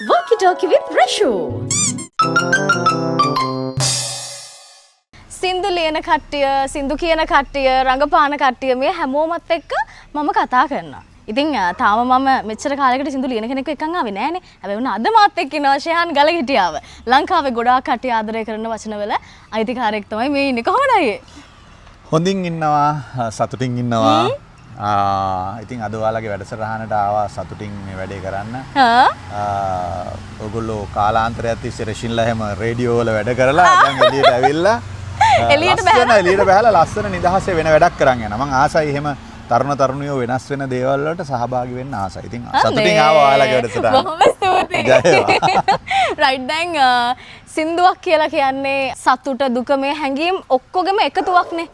Walkie Talkie with Rashu. සින්දු ලියන කට්ටිය, සින්දු කියන කට්ටිය, රංගපාන කට්ටිය මේ හැමෝමත් එක්ක මම කතා කරනවා. ඉතින් තාම මම මෙච්චර කාලයකට සින්දු ලියන කෙනෙක් එක්කන් ආවේ නෑනේ. හැබැයි උන අද මාත් එක්ක ඉනවා ෂෙහාන් ගලගිටියාව. ලංකාවේ ගොඩාක් කට්ටිය ආදරය කරන වචනවල අයිතිකාරයෙක් තමයි මේ ඉන්නේ. කොහොමද අයියේ? හොඳින් ඉන්නවා, සතුටින් ඉන්නවා. ඉතින් අද ඔයාලගේ වැඩසටහනට ආවා සතුටින් මේ වැඩේ කරන්න. ඔයගොල්ලෝ කාලාන්තරයක් තිස්සේ රෙෂින්ලා හැම රේඩියෝ වල වැඩ කරලා දැන් එළියට ඇවිල්ලා එළියට බහලා ලස්සන නිදහසේ වෙන වැඩක් කරන් යනවා. මම ආසයි එහෙම තරුණ තරුණියෝ වෙනස් වෙන දේවල් වලට සහභාගී වෙන්න ආසයි. ඉතින් සතුටින් ආවා ඔයාලගේ වැඩසටහන. බොහොම ස්තුතියි. රයිට් දැන් සින්දුවක් කියලා කියන්නේ සතුට දුක මේ හැඟීම් ඔක්කොගෙම එකතුවක්නේ.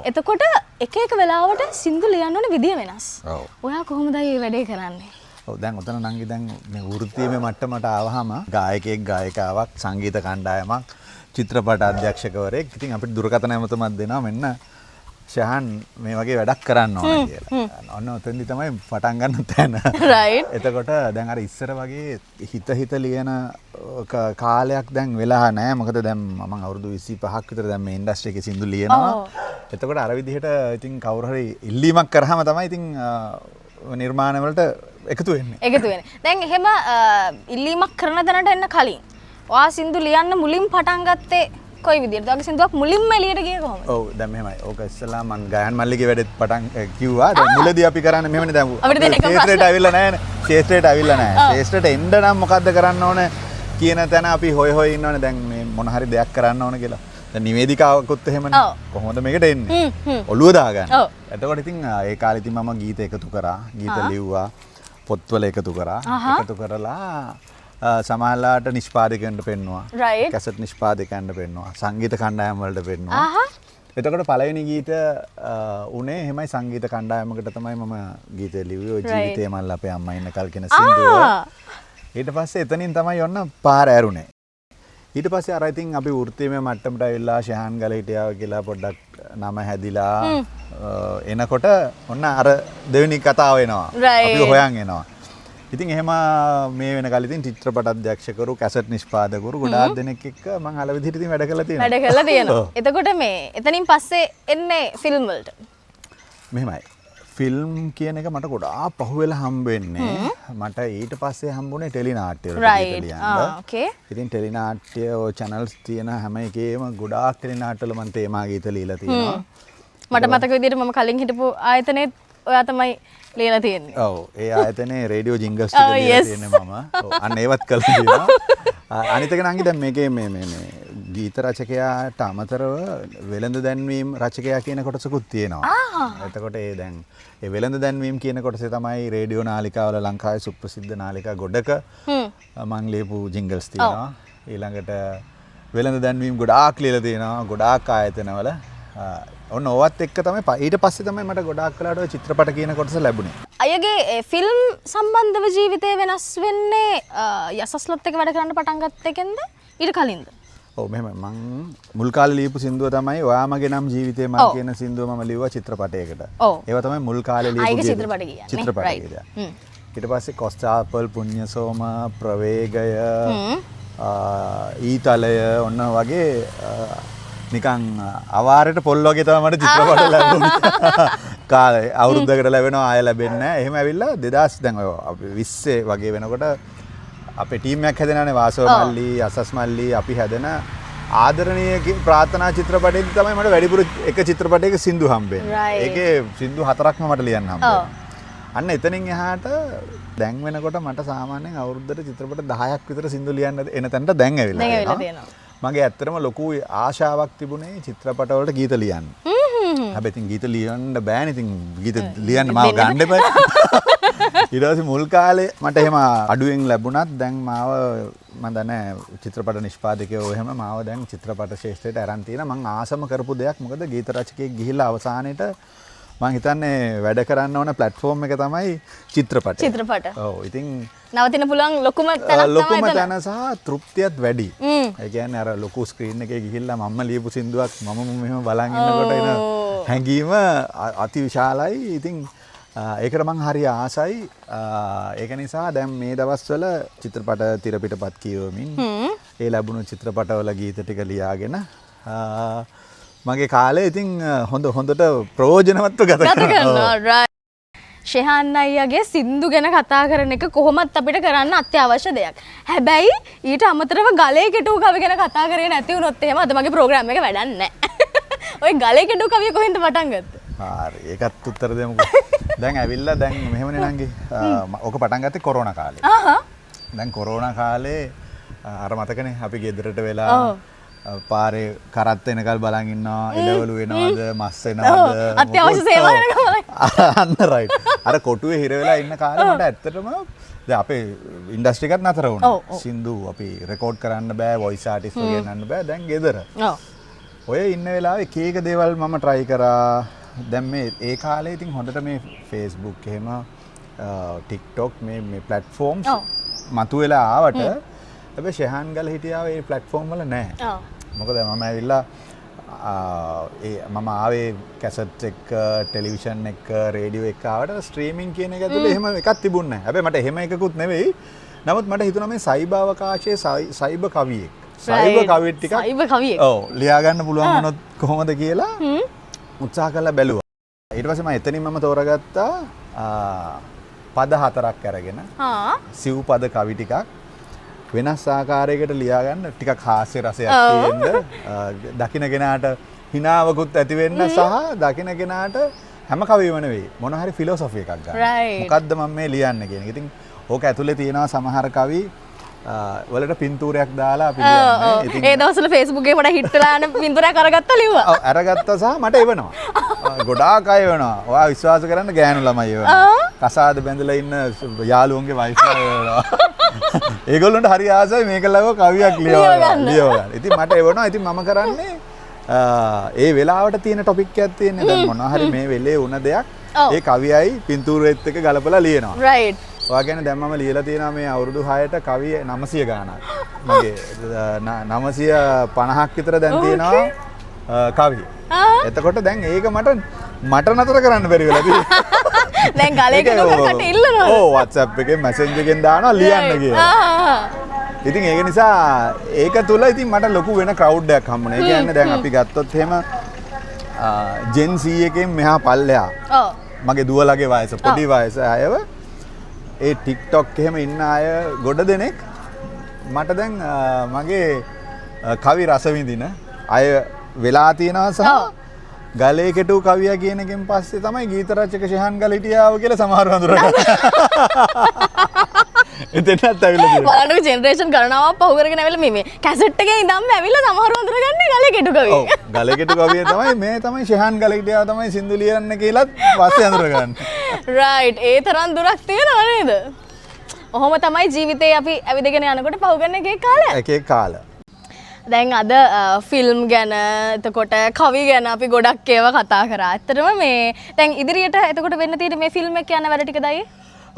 එතකොට එක එක වෙලාවට සින්දු ලියන්න ඕන විදිය වෙනස්. ඔයා කොහොමද මේ වැඩේ කරන්නේ? ඔව් දැන් ඔතන නංගි දැන් මේ වෘත්තීය මට්ටමට ආවහම ගායකයෙක් ගායිකාවක් සංගීත කණ්ඩායමක් චිත්‍රපට අධ්‍යක්ෂකවරයෙක් ඉතින් අපිට දුරකථන ඇමතුමක් දෙනවා මෙන්න ෂහන් මේ වගේ වැඩක් කරන්න ඕන කියලා. ඔන්න ඔතෙන්දි තමයි පටන් ගන්න තැන. රයිට්. එතකොට දැන් අර ඉස්සර වගේ හිත ලියන කාලයක් දැන් වෙලා නැහැ. මොකද දැන් මම අවුරුදු 25ක් විතර දැන් මේ ඉන්ඩස්ට්‍රි එකේ සින්දු ලියනවා. එතකොට අර විදිහට ඉතින් කවුරු හරි ඉල්ලීමක් කරාම තමයි ඉතින් නිර්මාණ වලට එකතු වෙන්නේ. එකතු වෙන්නේ. දැන් එහෙම ඉල්ලීමක් කරන දැනට එන්න කලින් ඔයා සින්දු ලියන්න මුලින් පටන් ගත්තේ කොයි විදිහටද? ඔයාගේ සින්දුවක් මුලින්ම එළියට ගියේ කොහොමද? ඔව් දැන් මෙහෙමයි. ඕක ඉස්සලා මම ගයන් මල්ලිගේ වැඩෙත් පටන් කිව්වා. දැන් මුලදී අපි කරන්නේ මෙහෙමනේ දැන්. අපිට දෙන එක ප්‍රශ්න. ශේෂ්ත්‍රයට ඇවිල්ලා නැහැනේ. ශේෂ්ත්‍රයට ඇවිල්ලා නැහැ. ශේෂ්ත්‍රයට එන්න නම් මොකද්ද කරන්න ඕන කියන තැන අපි හොය ඉන්නවනේ. දැන් මේ මොන හරි දෙයක් කරන්න ඕන කියලා. දැන් නිවේදිකාවකුත් එහෙමනේ. කොහොමද මේකට එන්නේ? ඔළුව දාගන්න. එතකොට ඉතින් ඒ කාලේ ඉතින් මම ගීත එකතු කරා. ගීත ලිව්වා. පොත්වල එකතු කරා. එකතු කරලා සමහරලාට නිෂ්පාදකයන්ට පෙන්නවා. කැසට් නිෂ්පාදකයන්ට පෙන්නවා. සංගීත කණ්ඩායම් වලට පෙන්නවා. එතකොට පළවෙනි ගීත උනේ එහෙමයි සංගීත කණ්ඩායමකට තමයි මම ගීතය ලිව්වේ. ඔය ජීවිතේ මල්ල අපේ අම්මා ඉන්න කල් කියන සින්දුව. ඊට පස්සේ එතනින් තමයි ඔන්න පාර ඇරුනේ. ඊට පස්සේ අර ඉතින් අපි වෘත්තීය මට්ටමට ඇවිල්ලා ෂහාන් ගලහිටියාව කියලා පොඩ්ඩක් නම හැදිලා එනකොට ඔන්න අර දෙවෙනි කතාව එනවා. අපි හොයන් එනවා. ඉතින් එහෙම මේ වෙනකල් ඉතින් චිත්‍රපට අධ්‍යක්ෂකවරු කැසට් නිෂ්පාදකවරු ගොඩාක් දෙනෙක් එක්ක මම අල විදිහට ඉතින් වැඩ කරලා තියෙනවා. වැඩ කරලා තියෙනවා. එතකොට මේ එතනින් පස්සේ එන්නේ ෆිල්ම් වලට. මෙහෙමයි. ෆිල්ම් කියන එක මට ගොඩාක් පහුවෙලා හම්බ වෙන්නේ. මට ඊට පස්සේ හම්බුනේ ටෙලි නාට්‍ය වලට ඕකේ. ඉතින් ටෙලි නාට්‍ය ඔය channels තියෙන හැම එකේම ගොඩාක් ටෙලි නාට්‍ය වල මම තේමා ගීත ලියලා තියෙනවා. මට මතක විදිහට මම කලින් හිටපු ආයතනයේ ඔයා තමයි ලියලා තියෙන්නේ. ඔව් ඒ ආයතනයේ රේඩියෝ ජින්ගල්ස් ටික ලියලා තියෙන්නේ මම. ඔව් අන්න ඒවත් කළා තියෙනවා. අනිත් එක නංගි දැන් මේකේ මේ ගීත රචකයාට අමතරව වෙළඳ දැන්වීම් රචකයා කියන කොටසකුත් තියෙනවා. එතකොට ඒ දැන් ඒ වෙළඳ දැන්වීම් කියන කොටසේ තමයි රේඩියෝ නාලිකාවල ලංකාවේ සුප්‍රසිද්ධ නාලිකා ගොඩක මං ලියපු ජින්ගල්ස් තියෙනවා. ඊළඟට වෙළඳ දැන්වීම් ගොඩාක් ලියලා තියෙනවා. ගොඩාක් ආයතනවල ඔන්න ඕවත් එක්ක තමයි ඊට පස්සේ තමයි මට ගොඩාක් කලාට ඔය චිත්‍රපට කියන කොටස ලැබුණේ. අයගේ ෆිල්ම් සම්බන්ධව ජීවිතේ වෙනස් වෙන්නේ යසස්ලත් එක්ක වැඩ කරන්න පටන් ගත්ත එකෙන්ද ඊට කලින්ද? ඔව් මෙහෙම මං මුල් කාලේ ලියපු සින්දුව තමයි ඔයාමගේ නම් ජීවිතේ මම කියන සින්දුව මම ලිව්වා චිත්‍රපටයකට. ඒවා තමයි මුල් කාලේ ලියපු චිත්‍රපට කියන්නේ. චිත්‍රපටය. ඊට පස්සේ කොස්ටාපල් පුණ්‍යසෝම ප්‍රවේගය ඊතලය ඔන්න වගේ නිකන් අවාරයට පොල් වගේ තමයි මට චිත්‍රපට ලැබුණේ. කාලේ අවුරුද්දකට ලැබෙනවා ආය ලැබෙන්නේ නැහැ. එහෙම ඇවිල්ලා 2000 දැන් ඔය අපි 20 වගේ වෙනකොට අපේ ටීම් එකක් හැදෙනානේ වාසව මල්ලි, අසස් මල්ලි අපි හැදෙන ආදරණීය ප්‍රාර්ථනා චිත්‍රපටයේදී තමයි මට වැඩිපුර එක චිත්‍රපටයක සින්දු හම්බෙන්නේ. ඒකේ සින්දු 4ක්ම මට ලියන්න හම්බෙන්නේ. අන්න එතනින් එහාට දැන් වෙනකොට මට සාමාන්‍යයෙන් අවුරුද්දට චිත්‍රපට 10ක් විතර සින්දු ලියන්න එන තැනට දැන් ඇවිල්ලා තියෙනවා. මගේ ඇත්තටම ලොකු ආශාවක් තිබුණේ චිත්‍රපට වලට ගීත ලියන්න. හැබැයි ඉතින් ගීත ලියන්න බෑනේ. ඉතින් ගීත ලියන්න මාව ගන්න එපා. ඊට පස්සේ මුල් කාලේ මට එහෙම අඩුවෙන් ලැබුණත් දැන් මාව මම දන්නේ චිත්‍රපට නිෂ්පාදකයෝ එහෙම මාව දැන් චිත්‍රපට ශාස්ත්‍රයට අරන් තියෙනවා. මම ආසම කරපු දෙයක් මොකද ගීත රචකයෙක් ගිහිල්ලා අවසානයේට මම හිතන්නේ වැඩ කරන්න ඕන ප්ලැට්ෆෝම් එක තමයි චිත්‍රපට. ඔව් ඉතින් නවතින පුළුවන් ලොකුම තැනක් ලොකුම තැන සහ තෘප්තියත් වැඩි. ඒ කියන්නේ අර ලොකු ස්ක්‍රීන් එකේ ගිහිල්ලා මම ලියපු සින්දුවක් මම මෙහෙම බලන් ඉන්නකොට එන හැඟීම අති විශාලයි. ඉතින් ඒකට මං හරි ආසයි. ඒක නිසා දැන් මේ දවස්වල චිත්‍රපට තිරපිටපත් කියවමින් ඒ ලැබුණු චිත්‍රපටවල ගීත ටික ලියාගෙන මගේ කාලේ ඉතින් හොඳට ප්‍රයෝජනවත්ව ගත කරනවා. ශෙහාන් අයියාගේ සින්දු ගැන කතා කරන එක කොහොමත් අපිට කරන්න අත්‍යවශ්‍ය දෙයක්. හැබැයි ඊට අමතරව ගලේ කෙටු කවි ගැන කතා කරේ නැති වුණොත් එහෙම අද මගේ ප්‍රෝග්‍රෑම් එක වැඩක් නැහැ. ඔය ගලේ කෙටු කවිය කොහෙන්ද පටන් ගත්තේ? හරි ඒකත් උත්තර දෙමුකෝ. දැන් ඇවිල්ලා දැන් මෙහෙමනේ නංගි. ඔක පටන් ගත්තේ කොරෝනා කාලේ. දැන් කොරෝනා කාලේ අර මතකනේ අපි ගෙදරට වෙලා පාරේ කරත් වෙනකල් බලන් ඉන්නවා එළවලු වෙනවද මස් වෙනවද අත්‍යවශ්‍ය සේවා වෙනකල් අන්න රයිට් අර කොටුවේ හිර වෙලා ඉන්න කාලේ මට ඇත්තටම දැන් අපේ ඉන්ඩස්ට්‍රි එකත් නතර වුණා සින්දු අපි රෙකෝඩ් කරන්න බෑ වොයිස් ආටිස්ට් වගේ ගන්න බෑ දැන් ගෙදර ඔය ඉන්න වෙලාවේ එක එක දේවල් මම try කරා දැන් මේ ඒ කාලේ ඉතින් හොඳට මේ Facebook එහෙම TikTok මේ platforms මතුවෙලා ආවට හැබැයි ශෙහාන් ගල හිටියාව ඒ platform වල නැහැ. මොකද මම ඇවිල්ලා මම ආවේ කැසට් එක ටෙලිවිෂන් එක රේඩියෝ එක ආවට ස්ට්‍රීමින් කියන එක ඇතුලේ එහෙම එකක් තිබුණේ නැහැ. හැබැයි මට එහෙම එකකුත් නෙවෙයි. නමුත් මට හිතුණා මේ සයිබ අවකාශයේ සයිබ කවියෙක්. සයිබ කවිය ටිකක් සයිබ කවියෙක්. ඔව් ලියා ගන්න පුළුවන් වුණොත් කොහොමද කියලා උත්සාහ කරලා බැලුවා. ඊට පස්සේ මම එතනින් මම තෝරගත්තා පද 4ක් අරගෙන සිව් පද කවි ටිකක් වෙනස් ආකාරයකට ලියා ගන්න ටිකක් හාස්‍ය රසයක් තියෙන්න දකින්න කෙනාට හිනාවකුත් ඇති වෙන්න සහ දකින්න කෙනාට හැම කවියම නෙවෙයි මොන හරි ෆිලොසොෆි එකක් ගන්න. මොකද්ද මම මේ ලියන්නේ කියන එක. ඉතින් ඕක ඇතුලේ තියෙනවා සමහර කවි වලට පින්තූරයක් දාලා අපි ලියන්නේ. ඉතින් ඒ දවස්වල Facebook එකේ මට හිට් වෙලා යන පින්තූරයක් අරගත්තා ලිව්වා. ඔව් අරගත්තා සහ මට එවනවා. ගොඩාක් අය එවනවා. ඔයා විශ්වාස කරන්න ගෑනු ළමයි එවනවා. කසාද බැඳලා ඉන්න යාළුවන්ගේ වයිෆ්ලා එවනවා. ඒගොල්ලන්ට හරි ආසයි මේක ලව කවියක් ලියව ගන්න. ඉතින් මට එවනවා. ඉතින් මම කරන්නේ ඒ වෙලාවට තියෙන ටොපික් එකක් තියෙන්නේ. දැන් මොනවා හරි මේ වෙලේ වුණ දෙයක් ඒ කවියයි පින්තූරෙත් එක්ක ගලපලා ලියනවා. රයිට්. ඔයා කියන්නේ දැන් මම ලියලා තියෙනවා මේ අවුරුදු 6ට කවිය 900 ගාණක්. මගේ 950ක් විතර දැන් තියෙනවා කවි. එතකොට දැන් ඒක මට නතර කරන්න බැරි වෙලා තියෙනවා. දැන් ගලේ කෙටුකට ඉල්ලනවා. ඔව් WhatsApp එකෙන් මැසේජ් එකෙන් දානවා ලියන්න කියලා. ඉතින් ඒක නිසා ඒක තුල ඉතින් මට ලොකු වෙන ක්‍රවුඩ් එකක් හම්බුනේ. ඒ කියන්නේ දැන් අපි ගත්තොත් එහෙම Gen Z එකෙන් මෙහා පල්ලෙහා. මගේ දුවලගේ වයස පොඩි වයස අයව ඒ TikTok එහෙම ඉන්න අය ගොඩ දෙනෙක් මට දැන් මගේ කවි රස විඳින අය වෙලා තියෙනවා සහ ගලේ කෙටු කවිය කියන එකෙන් පස්සේ තමයි ගීත රචක ශෙහාන් ගල හිටියාව කියලා සමහරව හඳුනගන්න. එතනත් ඇවිල්ලා තියෙනවා. බලන්න ජෙනරේෂන් ගණනාවක් පහු කරගෙන ඇවිල්ලා මේ කැසට් එකේ ඉඳන්ම ඇවිල්ලා සමහරව හඳුනගන්නේ ගලේ කෙටු කවිය. ඔව් ගලේ කෙටු කවිය තමයි ශෙහාන් ගල හිටියාව තමයි සින්දු ලියන්න කියලාත් පස්සේ හඳුනගන්න. රයිට් ඒ තරම් දුරක් තියෙනව නේද? ඔහොම තමයි ජීවිතේ අපි ඇවිදගෙන යනකොට පහු කරන එකේ කාලය. එකේ කාල. දැන් අද ෆිල්ම් ගැන එතකොට කවි ගැන අපි ගොඩක් ඒවා කතා කරා. ඇත්තටම මේ දැන් ඉදිරියට එතකොට වෙන්න තියෙන මේ ෆිල්ම් එක යන වැඩ ටිකදයි?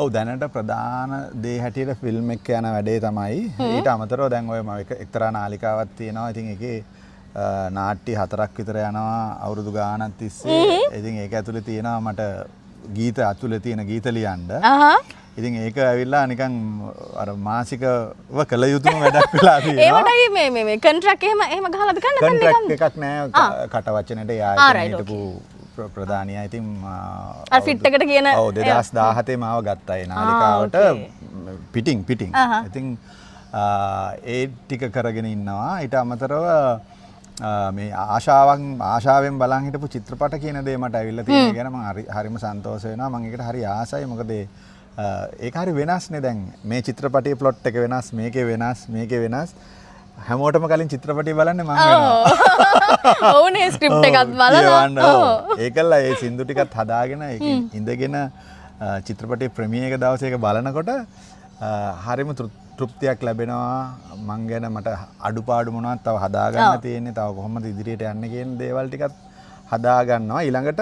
ඔව් දැනට ප්‍රධාන දේ හැටියට ෆිල්ම් එක යන වැඩේ තමයි. ඊට අමතරව දැන් ඔය මම එක්තරා නාලිකාවක් තියෙනවා. ඉතින් ඒකේ නාට්‍ය 4ක් විතර යනවා අවුරුදු ගාණක් තිස්සේ. ඉතින් ඒක ඇතුලේ තියෙනවා මට ගීත ඇතුලේ තියෙන ගීත ලියන්න. ඉතින් ඒක ඇවිල්ලා නිකන් අර මාසිකව කළ යුතුම වැඩක් වෙලා තියෙනවා. ඒවටයි මේ කොන්ට්‍රැක්ට් එහෙම ගහලාද ගන්න කොන්ට්‍රැක්ට් එකක් නෑ කට වචනෙට යායතන හිටපු ප්‍රධානියා. ඉතින් අර ෆිට් එකට කියන ඔව් 2017 මාව ගත්තා ඒ නාලිකාවට පිටින්. ඉතින් ඒ ටික කරගෙන ඉන්නවා. ඊට අමතරව මේ ආශාවෙන් බලන් හිටපු චිත්‍රපට කියන දේ මට ඇවිල්ලා තියෙන ගැන මම හරිම සන්තෝෂ වෙනවා. මම ඒකට හරි ආසයි. මොකද ඒක හරි වෙනස්නේ. දැන් මේ චිත්‍රපටයේ ප්ලොට් එක වෙනස්, මේකේ වෙනස්. හැමෝටම කලින් චිත්‍රපටිය බලන්නේ මම වෙනවා. ඔව්නේ ස්ක්‍රිප්ට් එකත් බලනවා. ඒකල්ලා ඒ සින්දු ටිකත් හදාගෙන ඒකෙන් ඉඳගෙන චිත්‍රපටයේ ප්‍රීමියර් එක දවසේ ඒක බලනකොට හරිම තෘප්තියක් ලැබෙනවා. මං ගැන මට අඩුපාඩු මොනවද තව හදාගන්න තියෙන්නේ, තව කොහොමද ඉදිරියට යන්නේ කියන දේවල් ටිකත් හදා ගන්නවා. ඊළඟට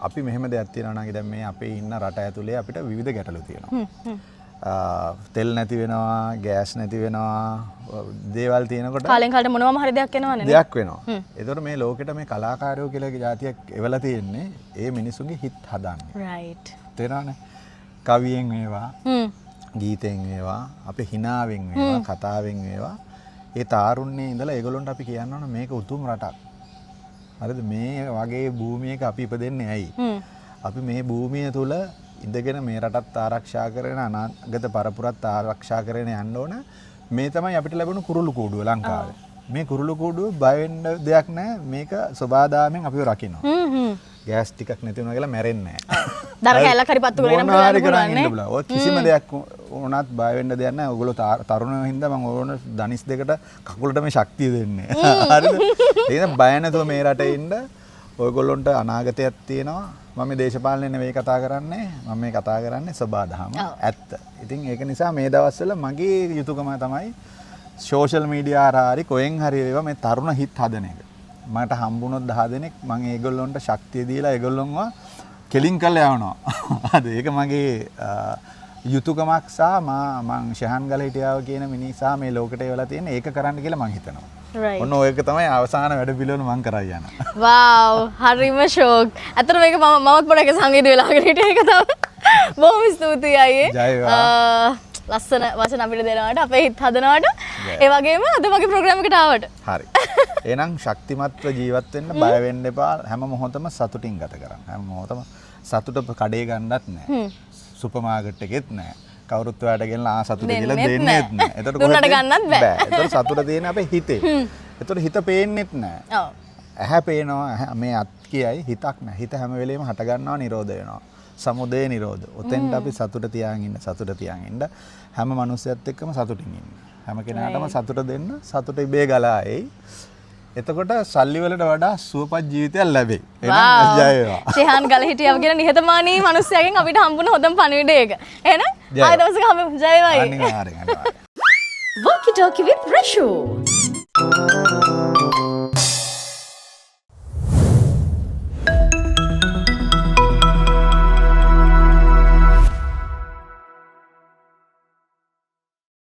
අපි මෙහෙම දෙයක් තියෙනවා නම් දැන් මේ අපේ ඉන්න රට ඇතුලේ අපිට විවිධ ගැටලු තියෙනවා. තෙල් නැති වෙනවා, ගෑස් නැති වෙනවා, දේවල් තියෙනකොට කාලෙන් කාලට මොනවම හරි දෙයක් එනවනේ. දෙයක් වෙනවා. ඒතකොට මේ ලෝකෙට මේ කලාකාරයෝ කියලා જાතියක් එවලා තියෙන්නේ ඒ මිනිසුන්ගේ හිත හදන්නේ. රයිට්. තේරෙනවනේ. කවියෙන් වේවා, ගීතයෙන් වේවා, අපේ හිනාවෙන් වේවා, කතාවෙන් වේවා. ඒ තාරුණ්‍යයේ ඉඳලා ඒගොල්ලොන්ට අපි කියන්න ඕන මේක උතුම් රටක්. හරිද? මේ වගේ භූමියක අපි ඉපදෙන්නේ ඇයි? අපි මේ භූමිය තුල ඉඳගෙන මේ රටත් ආරක්ෂා කරගෙන අනාගත පරපුරත් ආරක්ෂා කරගෙන යන්න ඕන. මේ තමයි අපිට ලැබුණු කුරුළු කූඩුව ලංකාවේ. මේ කුරුළු කූඩුව බය වෙන්න දෙයක් නැහැ. මේක සබාදාමෙන් අපිව රකින්නවා. ගෑස් ටිකක් නැති වුණා කියලා මැරෙන්නේ නැහැ. දර කැලක් හරි පත්තු කරගෙන ඉන්න බලා. ඔය කිසිම දෙයක් වුණත් බය වෙන්න දෙයක් නැහැ. ඔයගොල්ලෝ තරුණයෝ හින්දා මම ඕන ධනිස් දෙකට කකුලට මේ ශක්තිය දෙන්නේ. හරිද? ඒක බය නැතුව මේ රටේ ඉන්න. ඔයගොල්ලොන්ට අනාගතයක් තියෙනවා. මම මේ දේශපාලනේ නෙවෙයි කතා කරන්නේ. මම මේ කතා කරන්නේ සබාදහම. ඇත්ත. ඉතින් ඒක නිසා මේ දවස්වල මගේ යුතුයකම තමයි සෝෂල් මීඩියා හරි කොහෙන් හරි වේවා මේ තරුණ හිත් හදන එක. මට හම්බුනොත් 10 දෙනෙක් මම ඒගොල්ලොන්ට ශක්තිය දීලා ඒගොල්ලොන්ව කෙලින් කරලා යවනවා. හරිද? ඒක මගේ යුතුයකමක් සහ මම ශහන් ගලහිටියාව කියන මිනිසා මේ ලෝකෙට එවලා තියෙන ඒක කරන්න කියලා මම හිතනවා. right. ඔන්න ඔයක තමයි අවසාන වැඩ පිළිවෙල මම කරයි යන. wow හරිම ෂෝක්. අතන මේක මමත් පොඩක් සංගීත වෙලාවකට හිටිය එක තමයි. බොහොම ස්තුතියි අයියේ. ලස්සන වචන අපිට දෙනවට අපේ හිත හදනවට ඒ වගේම අද වගේ ප්‍රෝග්‍රෑම් එකකට ආවට. හරි. එහෙනම් ශක්තිමත්ව ජීවත් වෙන්න බය වෙන්න එපා. හැම මොහොතම සතුටින් ගත කරන්න. හැම මොහොතම සතුට කඩේ ගන්නත් නැහැ. සුපර් මාකට් එකෙත් නැහැ. කවුරුත් ඔයාලට ගෙනලා සතුට කියලා දෙන්නෙත් නැහැ. ඒතකොට දුන්නට ගන්නත් බෑ. ඒතකොට සතුට තියෙන අපේ හිතේ. ඒතකොට හිත පේන්නෙත් නැහැ. ඔව්. ඇහැ පේනවා මේ අත් කියයි හිතක් නැහැ. හිත හැම වෙලෙම හට ගන්නවා නිරෝධ වෙනවා. සමුදය නිරෝධ. ඔතෙන්ට අපි සතුට තියාගෙන ඉන්න සතුට තියාගෙන ඉන්න හැම මිනිස්සෙත් එක්කම සතුටින් ඉන්න. හැම කෙනාටම සතුට දෙන්න සතුට ඉබේ ගලා එයි. එතකොට සල්ලි වලට වඩා සුවපත් ජීවිතයක් ලැබෙයි. එහෙනම් ජය වේවා. ශෙහාන් ගලහිටියව කියන නිහතමානී මිනිස්සයාගෙන් අපිට හම්බුන හොඳම පණිවිඩය ඒක. එහෙනම් ආයෙ දවසක හම්බෙමු. ජය වේවා. අනිවාර්යෙන්. Walkie Talkie with Rashu.